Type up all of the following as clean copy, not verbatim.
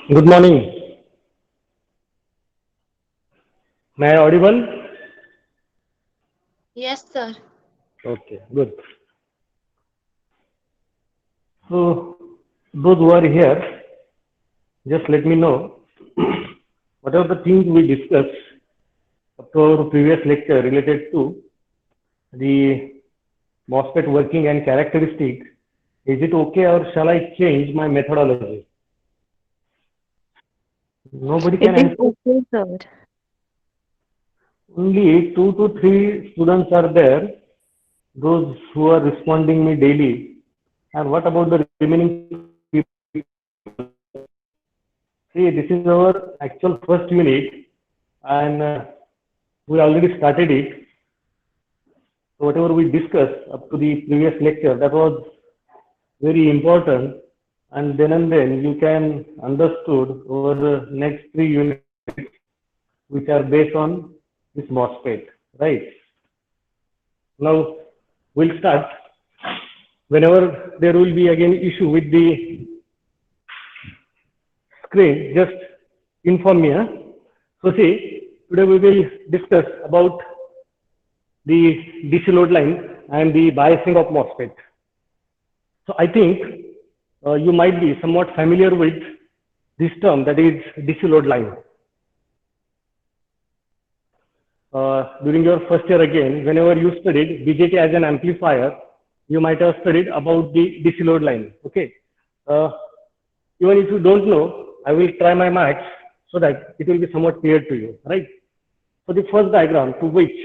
Good morning. May I audible? Yes, sir. Okay, good. So, those who are here, just let me know whatever the things we discussed up to our previous lecture related to the MOSFET working and characteristic. Is it okay or shall I change my methodology? Nobody It can is answer. okay, sir. Only two to three students are there, those who are responding me daily. And what about the remaining people? See, this is our actual first unit, and we already started it. So whatever we discussed up to the previous lecture, that was very important. And then you can understood over the next three units, which are based on this MOSFET, right? Now we'll start. Whenever there will be again issue with the screen, just inform me. Huh? So see, today we will discuss about the DC load line and the biasing of MOSFET. So I think you might be somewhat familiar with this term, that is DC load line. During your first year again, whenever you studied BJT as an amplifier, you might have studied about the DC load line. Okay. Uh, Even if you don't know, I will try my max so that it will be somewhat clear to you, right? So the first diagram to which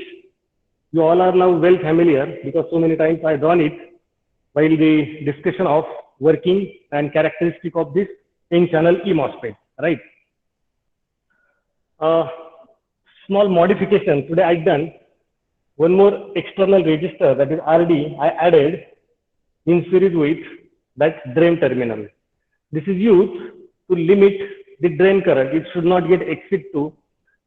you all are now well familiar because so many times I drawn it while the discussion of working and characteristic of this N-channel E-MOSFET, right? Uh, Small modification today I done one more external resistor, that is RD, I added in series with that drain terminal. This is used to limit the drain current. It should not get exceed to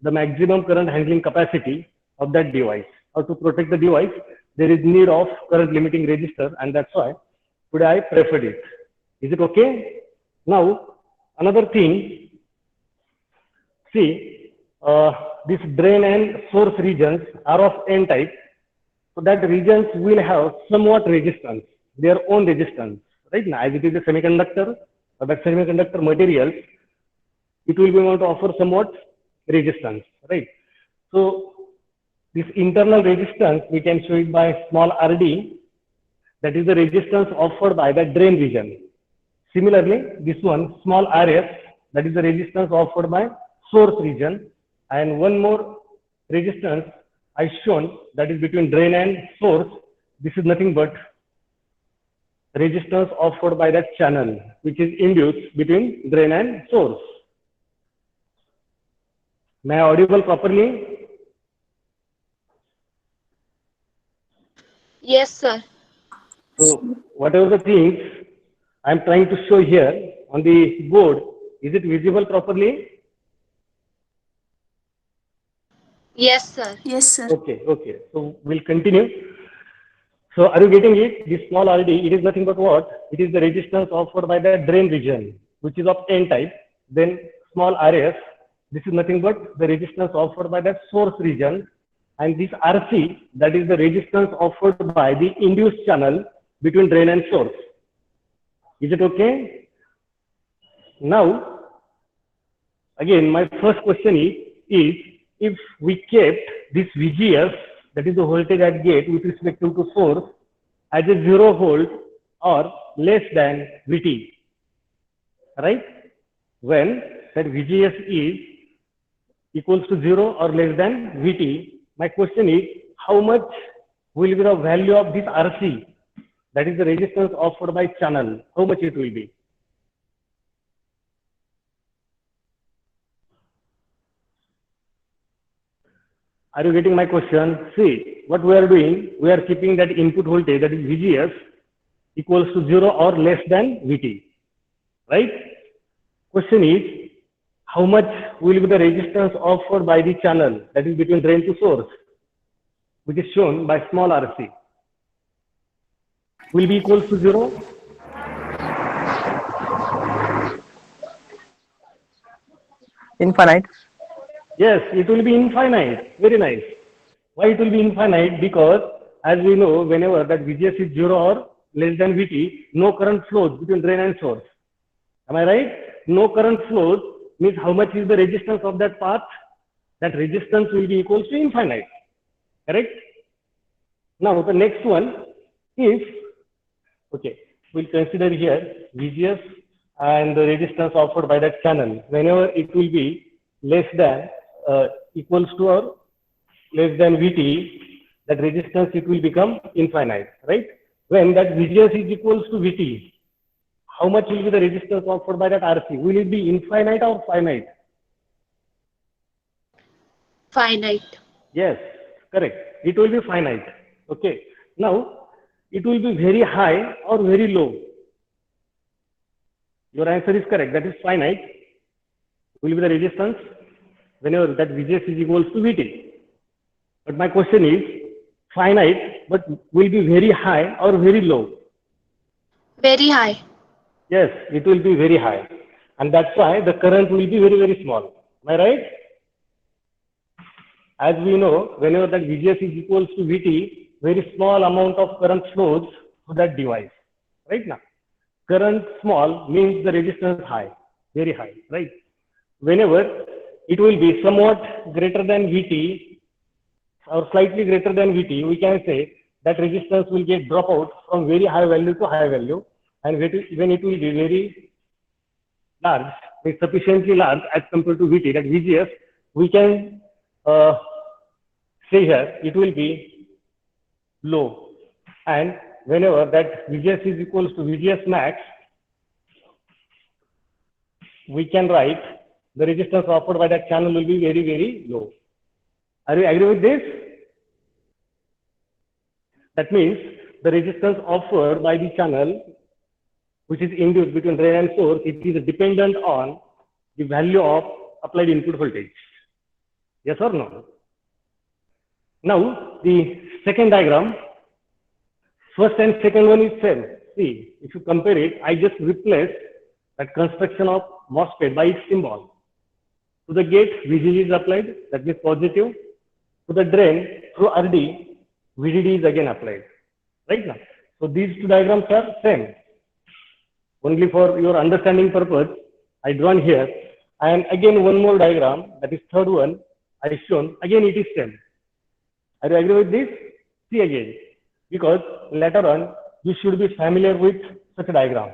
the maximum current handling capacity of that device. Or to protect the device, there is need of current limiting resistor, and that's why today I preferred it. Is it okay? Now, another thing, see, this drain and source regions are of N type. So that regions will have somewhat resistance, their own resistance, right? Now, as it is a semiconductor, or that semiconductor materials, it will be able to offer somewhat resistance, right? So this internal resistance, we can show it by small RD, that is the resistance offered by the drain region. Similarly, this one, small RS, that is the resistance offered by source region. And one more resistance I shown, that is between drain and source. This is nothing but resistance offered by that channel, which is induced between drain and source. May I audible properly? Yes, sir. So whatever the things I'm trying to show here on the board, is it visible properly? Yes, sir. Yes, sir. Okay, okay. So we'll continue. So are you getting it? This small RD, it is nothing but what? It is the resistance offered by the drain region, which is of N type. Then small RS, this is nothing but the resistance offered by the source region. And this RC, that is the resistance offered by the induced channel between drain and source. Is it okay? Now, again, my first question is if we kept this VGS, that is the voltage at gate with respect to source, as a 0 volt or less than VT, right? When that VGS is equals to 0 or less than VT, my question is how much will be the value of this RC, that is the resistance offered by channel, how much it will be? Are you getting my question? See, what we are doing, we are keeping that input voltage, that is VGS, equals to 0 or less than VT, right? Question is, how much will be the resistance offered by the channel, that is between drain to source, which is shown by small RC, will be equals to 0? Infinite. Yes, it will be infinite. Very nice. Why it will be infinite? Because as we know, whenever that VGS is 0 or less than VT, no current flows between drain and source. Am I right? No current flows means how much is the resistance of that path? That resistance will be equal to infinite. Correct? Now the next one is, okay, we'll consider here VGS and the resistance offered by that channel. Whenever it will be less than equals to or less than VT, that resistance it will become infinite, right? When that VGS is equals to VT, how much will be the resistance offered by that RC? Will it be infinite or finite? Finite. Yes, correct. It will be finite. Okay. Now, it will be very high or very low. Your answer is correct. That is finite. Will be the resistance whenever that VGS is equals to VT. But my question is finite, but will be very high or very low? Very high. Yes, it will be very high. And that's why the current will be very, very small. Am I right? As we know, whenever that VGS is equals to VT, very small amount of current flows to that device. Right now, current small means the resistance high, very high, right? Whenever it will be somewhat greater than VT or slightly greater than VT, we can say that resistance will get drop out from very high value to high value. And when it will be very large, it's sufficiently large as compared to VT, that VGS, we can say here it will be low. And whenever that VGS is equals to VGS max, we can write the resistance offered by that channel will be very, very low. Are you agree with this? That means the resistance offered by the channel, which is induced between drain and source, it is dependent on the value of applied input voltage. Yes or no? Now, the second diagram, first and second one is same. See, if you compare it, I just replaced that construction of MOSFET by its symbol. To the gate, VGG is applied, that means positive. To the drain, through RD, VDD is again applied. Right now. So these two diagrams are same. Only for your understanding purpose, I drawn here. And again, one more diagram, that is third one, I shown. Again, it is same. Are you agree with this? See again. Because later on, you should be familiar with such a diagram.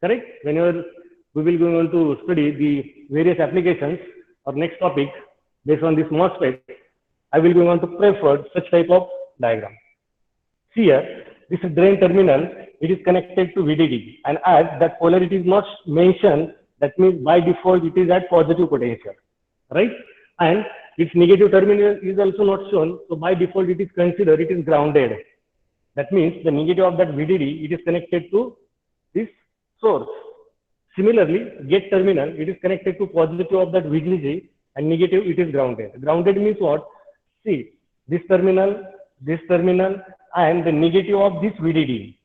Correct? Whenever we will go on to study the various applications or next topic based on this MOSFET, I will go on to prefer such type of diagram. See here, this drain terminal, it is connected to VDD. And as that polarity is not mentioned, that means by default it is at positive potential. Right? And its negative terminal is also not shown. So by default it is considered it is grounded. That means the negative of that VDD, it is connected to this source. Similarly, gate terminal, it is connected to positive of that VGG and negative it is grounded. Grounded means what? See, this terminal, and the negative of this VDD.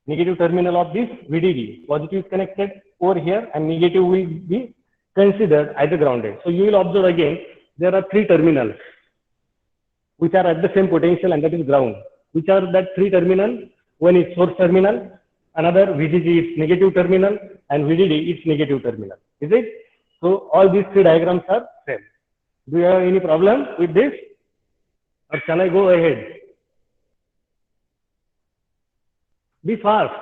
Negative terminal of this VDD. Positive is connected over here and negative will be considered as a grounded. So you will observe again, there are three terminals which are at the same potential and that is ground. Which are that three terminals? One is source terminal, another VGG is negative terminal and VDD is negative terminal. Is it? So all these three diagrams are same. Do you have any problem with this? Or shall I go ahead? Be fast.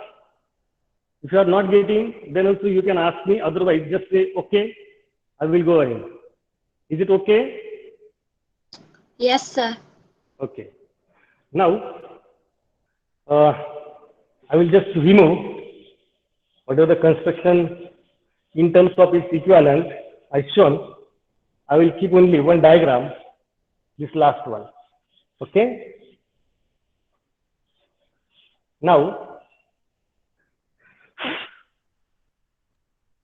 If you are not getting, then also you can ask me. Otherwise, just say, okay, I will go ahead. Is it okay? Yes, sir. Okay. Now, I will just remove whatever the construction in terms of its equivalent I shown. I will keep only one diagram, this last one. Okay. Now,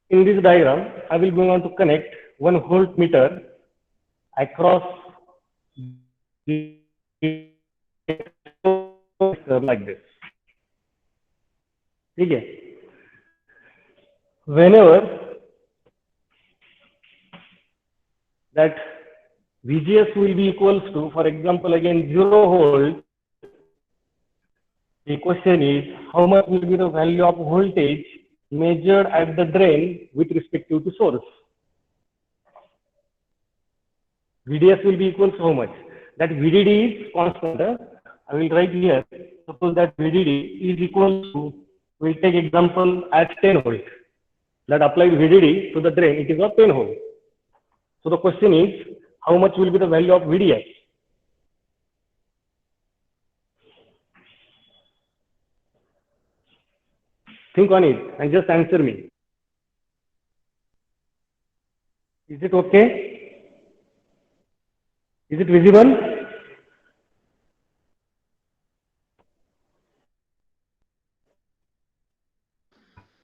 in this diagram, I will go on to connect 1 voltmeter across the like this. Okay. Whenever that VGS will be equals to, for example, again 0 volt. The question is, how much will be the value of voltage measured at the drain with respect to source? VDS will be equal to how much? That VDD is constant. I will write here. Suppose that VDD is equal to, we'll take example at 10 volt. That applied VDD to the drain, it is of 10 volt. So the question is, how much will be the value of VDS? Think on it and just answer me. Is it okay? Is it visible?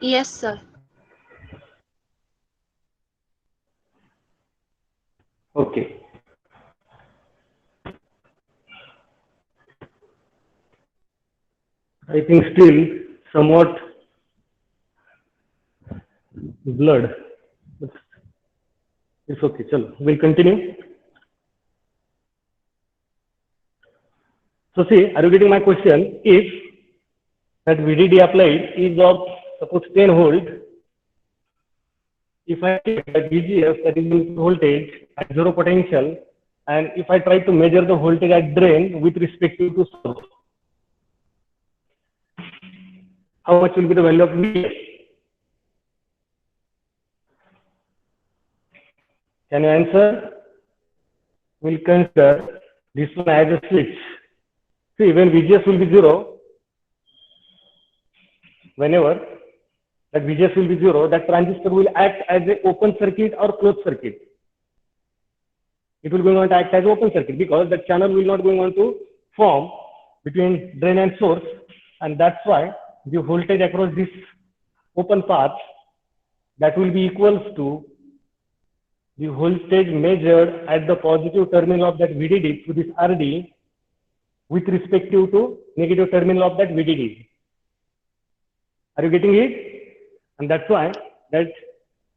Yes, sir. Okay. I think still somewhat blurred. But it's okay. Chalo. We'll continue. So see, are you getting my question? If that VDD applied is of suppose 10 volt, if I take that VGS, that is input voltage at zero potential, and if I try to measure the voltage at drain with respect to source, how much will be the value of VGS? Can you answer? We'll consider this one as a switch. See, when VGS will be 0, whenever that VGS will be 0, that transistor will act as an open circuit or closed circuit. It will going on to act as open circuit because the channel will not going on to form between drain and source, and that's why the voltage across this open path, that will be equals to the voltage measured at the positive terminal of that VDD through this RD with respect to negative terminal of that VDD. Are you getting it? And that's why that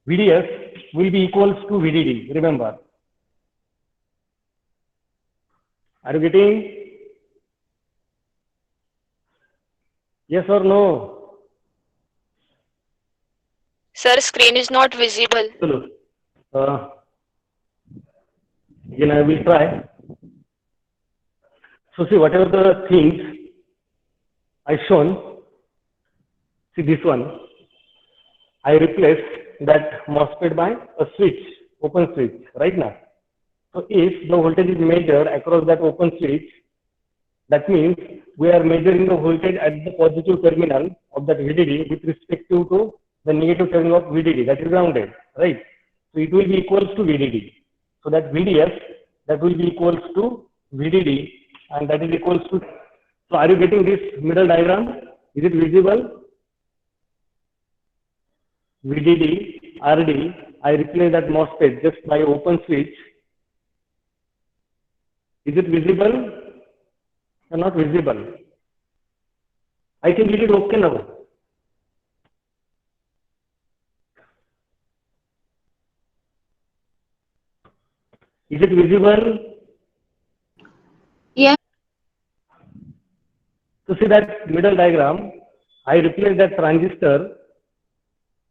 VDS will be equals to VDD. Remember. Are you getting? Yes or no? Sir, screen is not visible. Again, I will try. So see, whatever the things I shown, see this one, I replaced that MOSFET by a switch, open switch, right now. So if the voltage is measured across that open switch, that means we are measuring the voltage at the positive terminal of that VDD with respect to the negative terminal of VDD, that is grounded, right? So it will be equals to VDD. So that VDS, that will be equals to VDD, and that is equals to. So are you getting this middle diagram? Is it visible? VDD, RD, I replace that MOSFET just by open switch. Is it visible or not visible? I think it is okay now. Is it visible? Yes. To see that middle diagram, I replace that transistor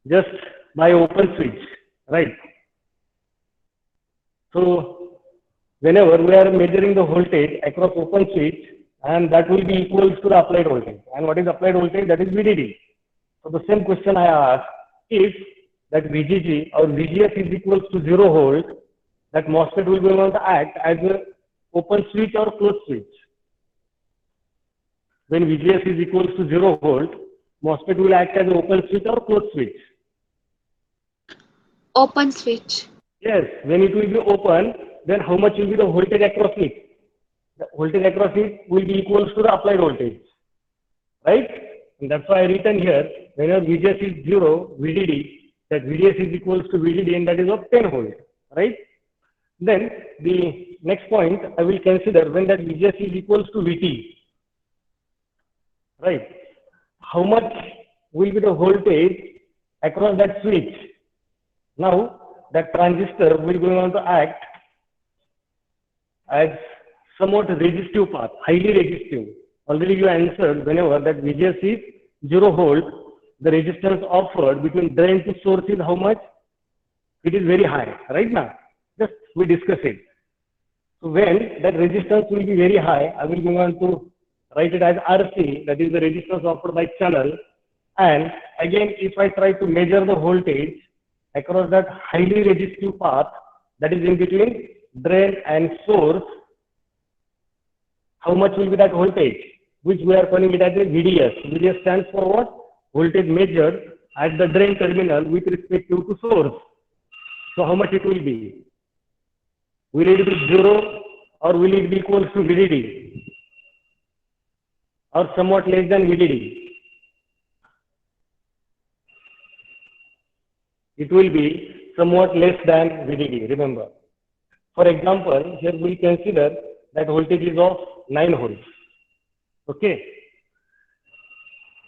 just by open switch, right? So whenever we are measuring the voltage across open switch, and that will be equals to the applied voltage. And what is applied voltage? That is VDD. So the same question I asked, if that VGG or VGS is equals to 0 volt, that MOSFET will be able to act as an open switch or closed switch. When VGS is equals to 0 volt, MOSFET will act as an open switch or closed switch. Open switch. Yes, when it will be open, then how much will be the voltage across it? The voltage across it will be equals to the applied voltage, right? And that's why I written here, whenever VGS is 0, VDD, that VDS is equals to VDD, and that is of 10 volt, right? Then the next point I will consider when that VGS is equals to VT, right? How much will be the voltage across that switch? Now, that transistor will going on to act as somewhat resistive path, highly resistive. Already you answered whenever that VGS is 0 volt, the resistance offered between drain to source is how much? It is very high, right now. Just we discuss it. So when that resistance will be very high, I will go on to write it as RC, that is the resistance offered by channel. And again, if I try to measure the voltage across that highly resistive path that is in between drain and source, how much will be that voltage? Which we are calling it as a VDS. VDS stands for what? Voltage measured at the drain terminal with respect to source. So how much it will be? Will it be 0 or will it be equal to VDD? Or somewhat less than VDD? It will be somewhat less than VDD, remember. For example, here we consider that voltage is of 9 volts. Okay.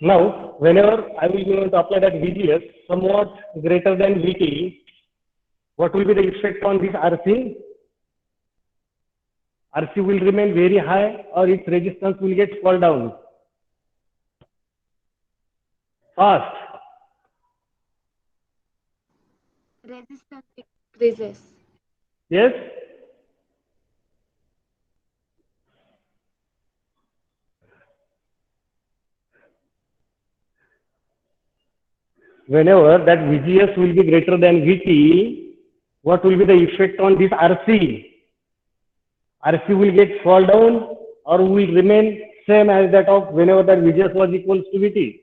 Now, whenever I will be going to apply that VGS somewhat greater than VT, what will be the effect on this RC? RC will remain very high or its resistance will get fall down fast. Resistance increases. Yes? Whenever that VGS will be greater than VT, what will be the effect on this RC? RC will get fall down or will remain same as that of whenever that VGS was equals to VT?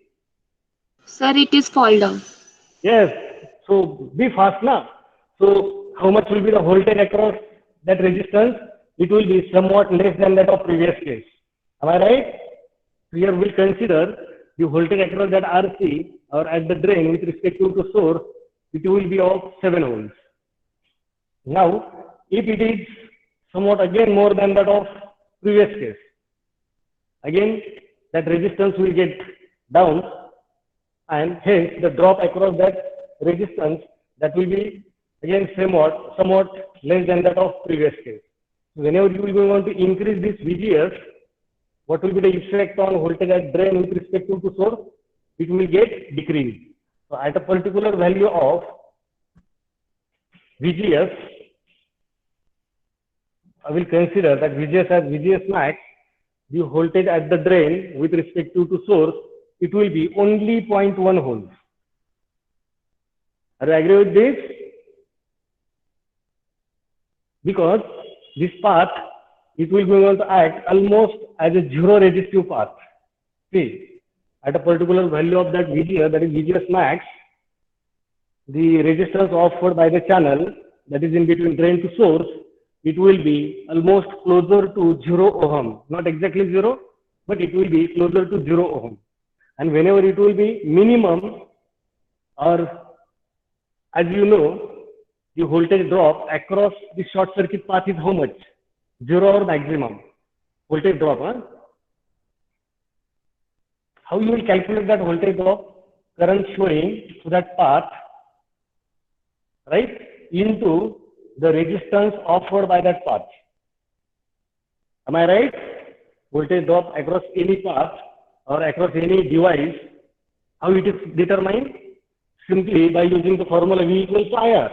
Sir, it is fall down. Yes. So be fast now. So how much will be the voltage across that resistance? It will be somewhat less than that of previous case. Am I right? Here we'll consider the voltage across that RC or at the drain with respect to source, it will be of 7 volts. Now, if it is somewhat again more than that of previous case, again that resistance will get down and hence the drop across that resistance that will be again somewhat less than that of previous case. Whenever you will want to increase this VGS, what will be the effect on voltage at drain with respect to source? It will get decreased. So at a particular value of VGS, I will consider that VGS as VGS max, the voltage at the drain with respect to source, it will be only 0.1 volts. Are you agree with this? Because this path, it will be going to act almost as a zero resistive path. See, at a particular value of that VGS, that is VGS max, the resistance offered by the channel, that is in between drain to source, it will be almost closer to 0 ohm. Not exactly 0, but it will be closer to 0 ohm. And whenever it will be minimum, or as you know, the voltage drop across the short circuit path is how much? 0 or maximum? Voltage drop, huh? How you will calculate that voltage drop? Current flowing to that path, right, into the resistance offered by that path. Am I right? Voltage drop across any path or across any device, how it is determined? Simply by using the formula V equals to IR.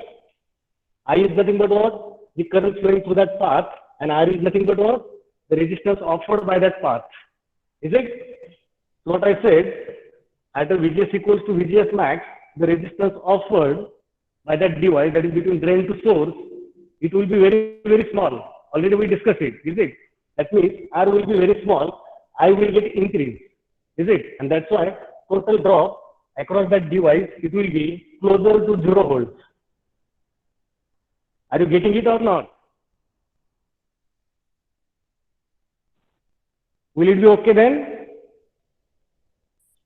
I is nothing but what? The current flowing through that path, and R is nothing but what? The resistance offered by that path. Is it? So what I said, at a VGS equals to VGS max, the resistance offered by that device, that is between drain to source, it will be very, very small. Already we discussed it, is it? That means R will be very small, I will get increased, is it? And that's why total drop across that device, it will be closer to 0 volts. Are you getting it or not? Will it be okay then?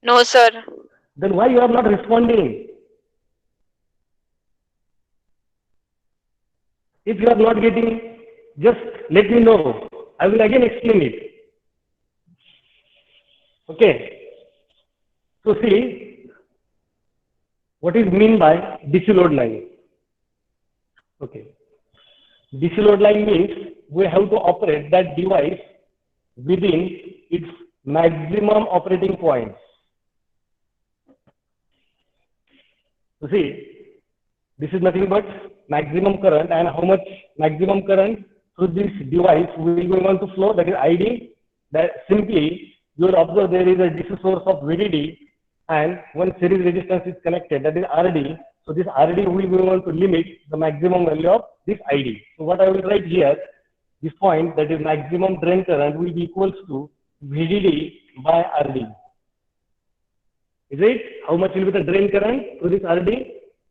No, sir. Then why you are not responding? If you are not getting, just let me know. I will again explain it. Okay. So see, what is mean by DC load line? Okay. DC load line means we have to operate that device within its maximum operating points. You see, this is nothing but maximum current, and how much maximum current through this device will be going to flow, that is ID. That simply you will observe there is a DC source of VDD and one series resistance is connected, that is RD. So this RD will be going to limit the maximum value of this ID. So what I will write here, this point, that is maximum drain current, will be equals to VDD by RD. Is it? How much will be the drain current through this RD?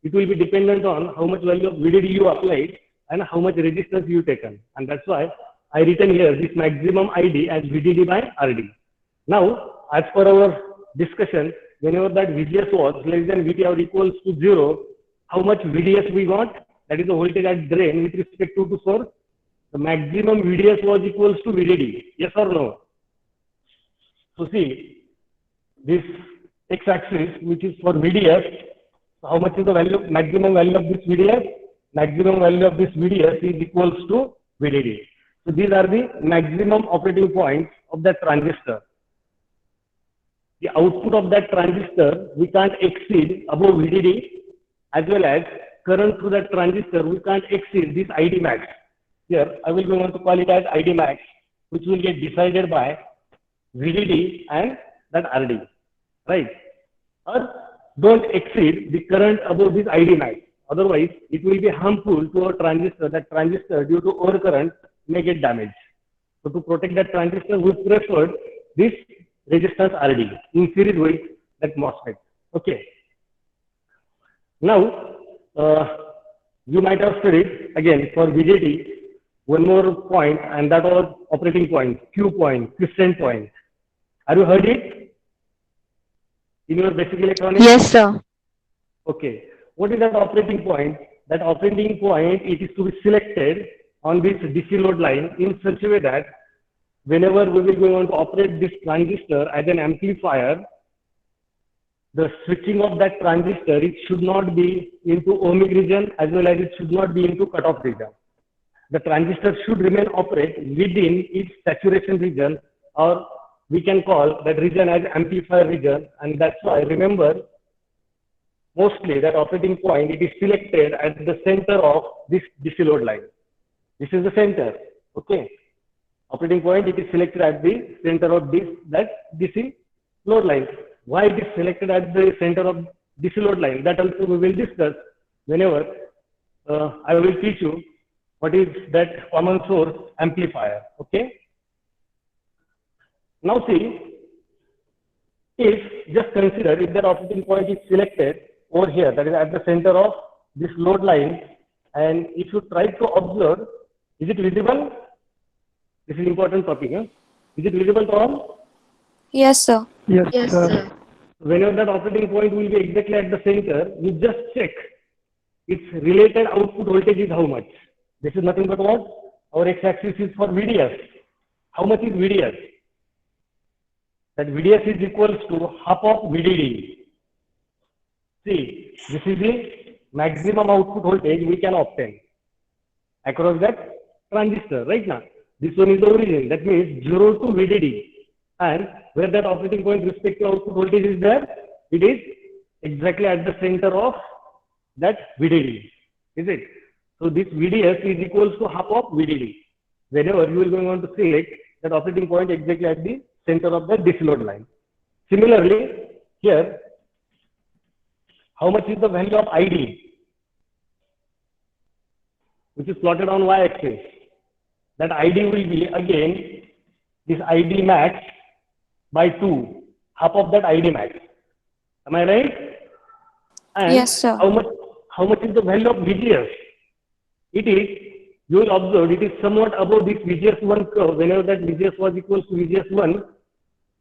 It will be dependent on how much value of VDD you applied and how much resistance you taken. And that's why I written here this maximum ID as VDD by RD. Now, as per our discussion, whenever that VGS was less than VT or equals to 0, how much VDS we got? That is the voltage at drain with respect to source. The maximum VDS was equals to VDD. Yes or no? So see, this x-axis, which is for VDS, how much is the value, maximum value of this VDS? Maximum value of this VDS is equals to VDD. So these are the maximum operating points of that transistor. The output of that transistor, we can't exceed above VDD, as well as current through that transistor, we can't exceed this ID max. Here, I will be going to call it as ID max, which will get decided by VDD and that RD, right? Or don't exceed the current above this ID max. Otherwise, it will be harmful to our transistor. That transistor, due to overcurrent, may get damaged. So to protect that transistor, we preferred this resistance RD in series with that MOSFET. Okay. Now, you might have studied again for VDD one more point, and that was operating point, Q point, quiescent point. Have you heard it in your basic electronics? Yes, sir. Okay. What is that operating point? That operating point, it is to be selected on this DC load line in such a way that whenever we will go on to operate this transistor as an amplifier, the switching of that transistor, it should not be into ohmic region as well as it should not be into cutoff region. The transistor should remain operate within its saturation region, or we can call that region as amplifier region. And that's why, remember, mostly that operating point, it is selected at the center of this DC load line. This is the center, okay? Operating point, it is selected at the center of that DC load line. Why it is selected at the center of DC load line? That also we will discuss whenever I will teach you what is that common source amplifier, okay? Now see, if just consider if that operating point is selected over here, that is at the center of this load line, and if you try to observe, is it visible? This is important topic. Huh? Is it visible to all? Yes, sir. Yes, Yes, sir. sir. Whenever that operating point will be exactly at the center, you just check its related output voltage is how much. This is nothing but what? Our x-axis is for VDS. How much is VDS? That VDS is equals to half of VDD. See, this is the maximum output voltage we can obtain across that transistor right now. This one is the origin. That means 0 to VDD. And where that operating point respect to output voltage is there, it is exactly at the center of that VDD. Is it? So this VDS is equals to half of VDD. Whenever you will going on to select that operating point exactly at the center of the DC load line. Similarly, here, how much is the value of ID, which is plotted on y-axis? That ID will be again this ID max by 2, half of that ID max. Am I right? And Yes, sir. how much is the value of VGS? It is, you will observe, it is somewhat above this VGS1 curve. Whenever that VGS was equals to VGS1,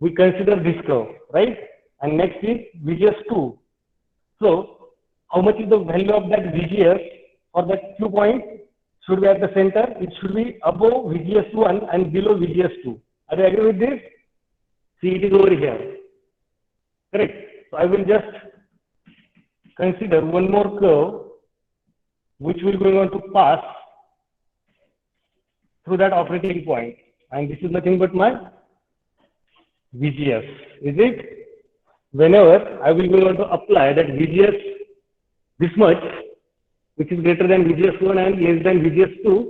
we consider this curve, right? And next is VGS2. So, how much is the value of that VGS or that Q point? Should be at the center. It should be above VGS1 and below VGS2. Are you agree with this? See, it is over here. Correct. So I will just consider one more curve which will going on to pass through that operating point, and this is nothing but my VGS, is it? Whenever I will going on to apply that VGS this much, which is greater than VGS1 and less than VGS2,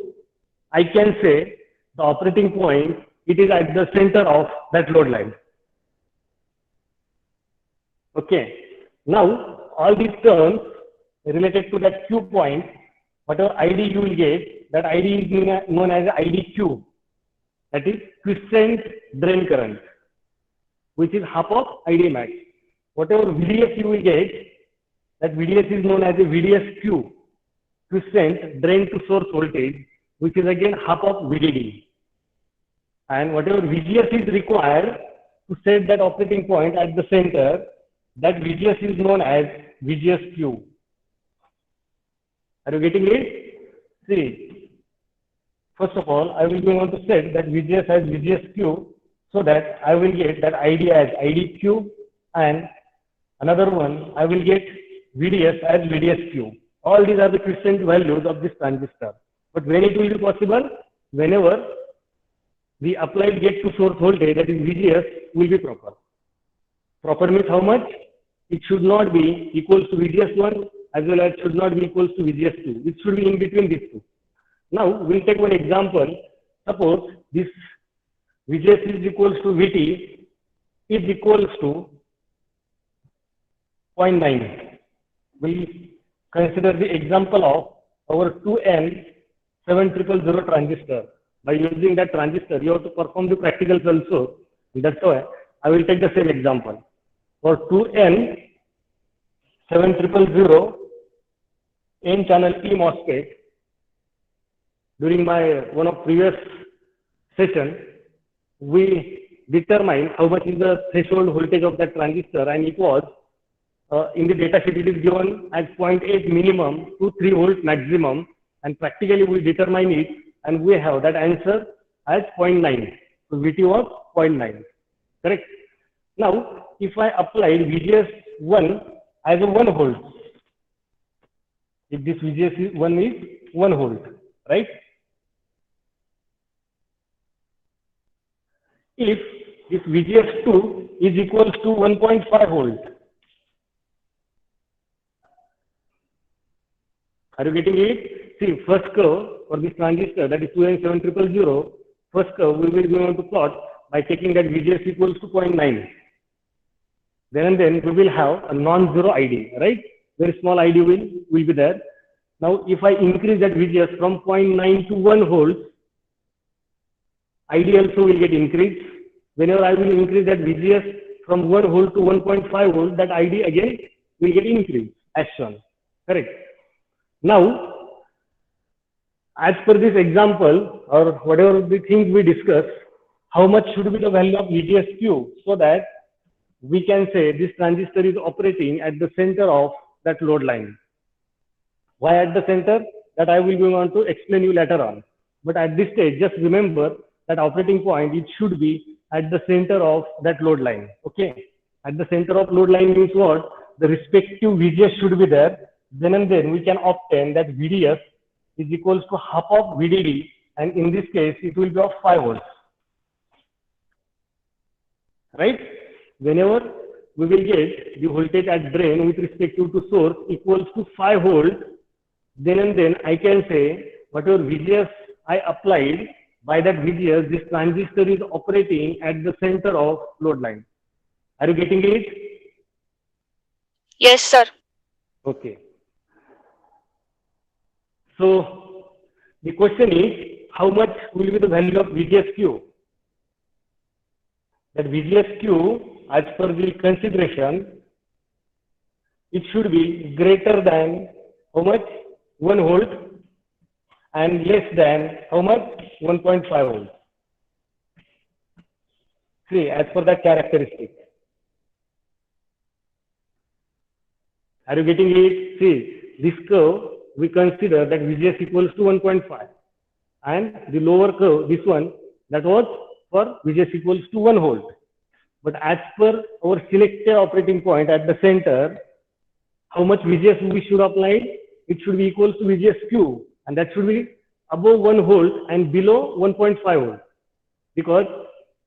I can say the operating point, it is at the center of that load line. Okay. Now, all these terms related to that Q point, whatever ID you will get, that ID is known as IDQ. That is quiescent drain current, which is half of ID max. Whatever VDS you will get, that VDS is known as a VDSQ, quiescent drain to source voltage, which is again half of VDD. And whatever VGS is required to set that operating point at the center, that VGS is known as VGSQ. Are you getting it? See, first of all, I will be going to set that VGS as VGSQ, so that I will get that ID as IDQ, and another one I will get VDS as VDSQ. All these are the quiescent values of this transistor. But when it will be possible? Whenever the applied gate to source voltage, that is VGS, will be proper. Proper means how much? It should not be equals to VGS1 as well as should not be equals to VGS2. It should be in between these two. Now, we'll take one example. Suppose this VGS is equals to VT is equals to 0.9. We consider the example of our 2N7000 transistor. By using that transistor, you have to perform the practicals also. That's why I will take the same example. For 2N7000 N-channel P MOSFET, during my one of previous session, we determine how much is the threshold voltage of that transistor, and it was in the data sheet it is given as 0.8 minimum to 3 volt maximum, and practically we determine it and we have that answer as 0.9. So VT was 0.9. Correct? Now, if I apply VGS1 as a 1 volt, if this VGS1 is 1 volt, right? If this VGS2 is equals to 1.5 volt, are you getting it? See, first curve for this transistor, that is 2N7000, first curve we will be going to plot by taking that VGS equals to 0.9. Then we will have a non-zero ID, right? Very small ID will be there. Now, if I increase that VGS from 0.9 to 1 volt, ID also will get increased. Whenever I will increase that VGS from 1 volt to 1.5 volt, that ID again will get increased as shown. Correct? Now, as per this example or whatever the things we discuss, how much should be the value of VGSQ so that we can say this transistor is operating at the center of that load line. Why at the center? That I will be on to explain you later on. But at this stage, just remember that operating point, it should be at the center of that load line. Okay. At the center of load line means what? The respective VGS should be there. Then we can obtain that VDS is equals to half of VDD, and in this case, it will be of 5 volts. Right? Whenever we will get the voltage at drain with respect to source equals to 5 volt, then I can say whatever VGS I applied, by that VGS, this transistor is operating at the center of load line. Are you getting it? Yes, sir. Okay. So the question is, how much will be the value of VGSQ? That VGSQ, as per the consideration, it should be greater than how much? 1 volt and less than how much? 1.5 volt. See, as per that characteristic. Are you getting it? See, this curve, we consider that VGS equals to 1.5. And the lower curve, this one, that was for VGS equals to 1 volt. But as per our selected operating point at the center, how much VGS we should apply? it should be equal to VGSQ, and that should be above 1 volt and below 1.5 volt, because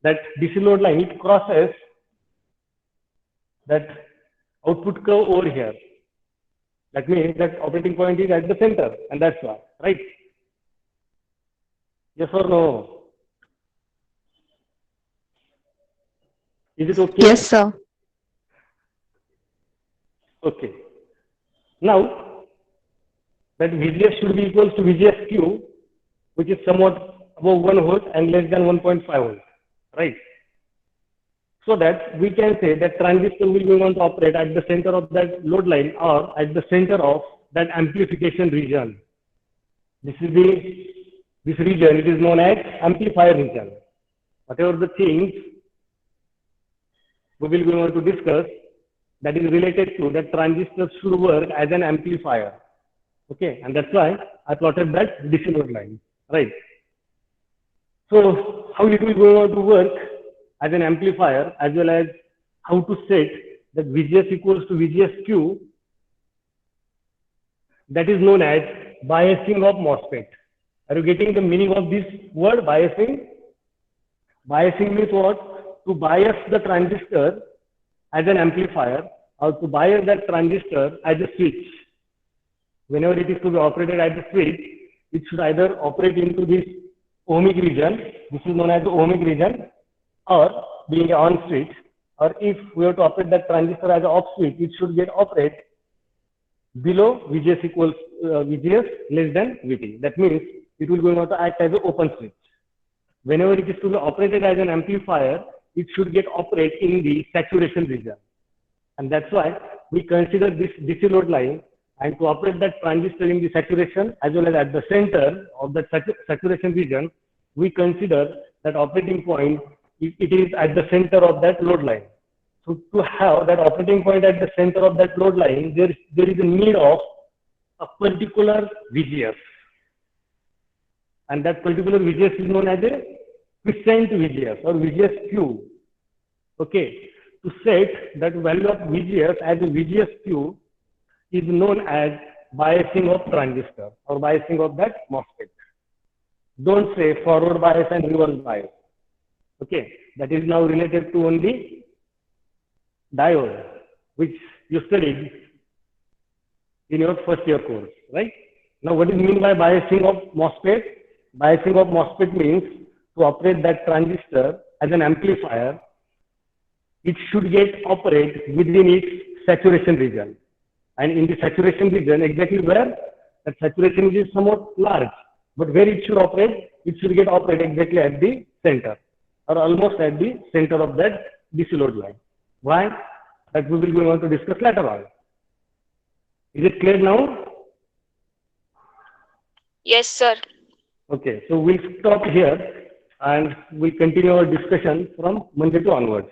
that DC load line, it crosses that output curve over here. That means that operating point is at the center, and that's why, right? Yes or no? Is it okay? Yes, sir. Okay. Now, that VGS should be equal to VGSQ, which is somewhat above 1 volt and less than 1.5 volt, right? So that we can say that transistor will be going to operate at the center of that load line or at the center of that amplification region. This region, it is known as amplifier region. Whatever the things we will be going to discuss that is related to that transistor should work as an amplifier. Okay, and that's why I plotted that DC load line, right? So how it will go on to work as an amplifier, as well as how to set that VGS equals to VGSQ, that is known as biasing of MOSFET. Are you getting the meaning of this word, biasing? Biasing means what? To bias the transistor as an amplifier, or to bias that transistor as a switch. Whenever it is to be operated as a switch, it should either operate into this ohmic region, this is known as the ohmic region, or being an on switch, or if we have to operate that transistor as an off switch, it should get operate below VGS equals VGS less than VT. That means it will going to act as an open switch. Whenever it is to be operated as an amplifier, it should get operate in the saturation region. And that's why we consider this DC load line, and to operate that transistor in the saturation as well as at the center of that saturation region, we consider that operating point, it is at the center of that load line. So to have that operating point at the center of that load line, there is a need of a particular VGS. And that particular VGS is known as a quiescent VGS or VGSQ. Okay. To set that value of VGS as a VGSQ is known as biasing of transistor or biasing of that MOSFET. Don't say forward bias and reverse bias. Okay. That is now related to only diode, which you studied in your first year course, right? Now, what is meant by biasing of MOSFET? Biasing of MOSFET means to operate that transistor as an amplifier, it should get operate within its saturation region. And in the saturation region, exactly where that saturation is somewhat large, but where it should operate, it should get operate exactly at the center or almost at the center of that DC load line. Why? That we will be going to discuss later on. Is it clear now? Yes, sir. Okay, so we'll stop here and we'll continue our discussion from Monday to onwards.